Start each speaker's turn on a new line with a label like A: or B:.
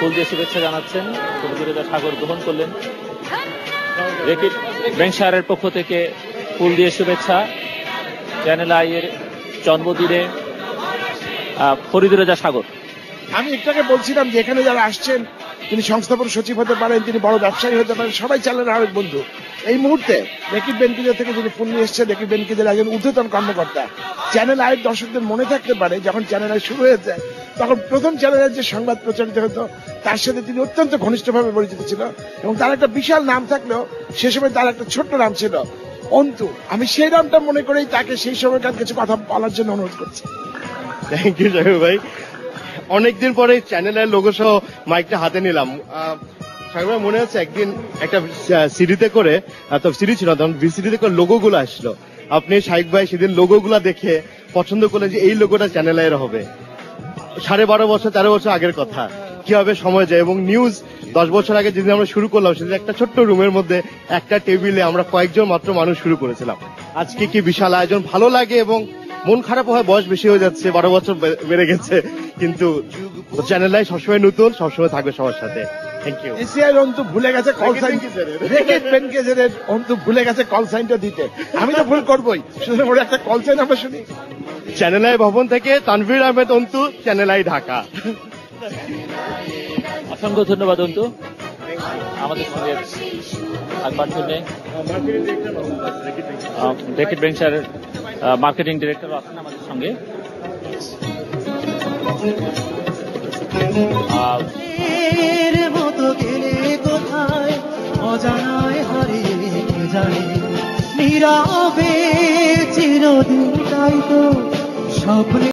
A: ফুল দিয়ে শুভেচ্ছা জানাচ্ছেন। ফরিদুরেজা সাগর গ্রহণ করলেন। রেকিব ব্যাংকশায়ারের পক্ষ থেকে ফুল দিয়ে শুভেচ্ছা। চ্যানেল আই এর জন্মদিনে ফরিদুরেজা সাগর।
B: আমি একটু আগে বলছিলাম যে এখানে যারা আসছেন তিনি সংস্থাপন সচিব হতে পারেন, তিনি বড় ব্যবসায়ী হতে পারেন, সবাই চ্যানেলের আরেক বন্ধু। এই মুহূর্তে রেকিব বেনকিজা থেকে যিনি ফুল নিয়ে এসছেন, রেকিব বেনকিজার একজন ঊর্ধ্বতন কর্মকর্তা। চ্যানেল আইয়ের দর্শকদের মনে থাকতে পারে যখন চ্যানেল আই শুরু হয়েছে তখন প্রথম চ্যানেলের যে সংবাদ প্রচারিত হতো তার সাথে তিনি অত্যন্ত ঘনিষ্ঠভাবে পরিচিত ছিল, এবং তার একটা বিশাল নাম থাকলেও সে সময় তার একটা ছোট্ট নাম ছিল অন্তু। আমি সেই নামটা মনে করেই তাকে সেই সময়কার কিছু কথা বলার জন্য অনুরোধ করছি।
C: থ্যাংক ইউ জাহির ভাই। অনেকদিন পরে চ্যানেলের লোগো সহ মাইকটা হাতে নিলাম। সাহেব মনে হচ্ছে একদিন একটা সিডিতে করে, তো সিডি ছিল তখন, ভিসিডিতে করে লোগো গুলো আসলো। আপনি শাইক ভাই সেদিন লোগো গুলা দেখে পছন্দ করলেন যে এই লোগোটা চ্যানেল আইয়ের হবে। 12.5 বছর 13 বছর আগের কথা, কিভাবে সময় যায়। এবং নিউজ 10 বছর আগে যেদিন আমরা শুরু করলাম সেদিন একটা ছোট্ট রুমের মধ্যে একটা টেবিলে আমরা কয়েকজন মাত্র মানুষ শুরু করেছিলাম। আজকে কি বিশাল আয়োজন, ভালো লাগে এবং মন খারাপ হয়, বয়স বেশি হয়ে যাচ্ছে, 12 বছর বেড়ে গেছে, কিন্তু চ্যানেল আই সবসময় নতুন, সবসময় থাকবে সবার সাথে। Thank you.
B: এসিআই অন্তু ভুলে গেছে কল সাইন, রেকিব বেনকিজারের অন্তু ভুলে গেছে কল সাইনটা দিতে। আমি তো ভুল করবোই, শুধু ওর একটা কল সাইন আমরা শুনি।
C: চ্যানেল আই ভবন থেকে তানভীর আহমেদ অন্তু, চ্যানেল আই ঢাকা।
A: অসংখ্য ধন্যবাদ অন্তু আমাদের সঙ্গে থাকবার জন্য। রেকিব ব্যাংকশায়ারের মার্কেটিং ডিরেক্টর আছেন আমাদের সঙ্গে।
D: মতো গেলে কোথায় অজানায় হারিয়ে যায়, নীরবে চিরদিন তাই তো স্বপ্নে